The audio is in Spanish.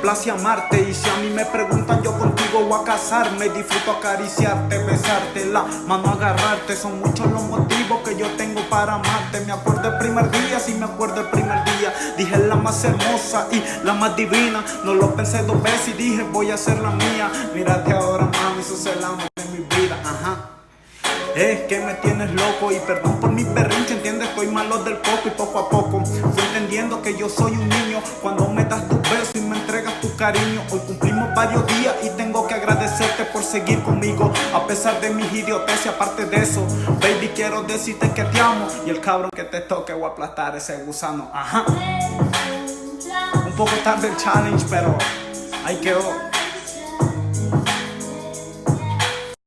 place amarte. Y si a mí me preguntan, yo contigo voy a casarme. Disfruto acariciarte, besarte, la mano agarrarte. Son muchos los motivos que yo tengo para amarte. Me acuerdo el primer día, sí me acuerdo el primer día. Dije la más hermosa y la más divina. No lo pensé dos veces y dije voy a ser la mía. Mírate ahora, mami, sos el amor de mi vida, ajá. Es que me tienes loco y perdón por mi berrinche, entiendes, estoy malo del coco. Y poco a poco fui entendiendo que yo soy un niño cuando me das tu beso y me entregas tu cariño. Hoy cumplimos varios días y tengo que agradecerte por seguir conmigo a pesar de mis idioteces. Aparte de eso, baby, quiero decirte que te amo. Y el cabrón que te toque voy a aplastar ese gusano, ajá. Un poco tarde el challenge, pero ahí quedó.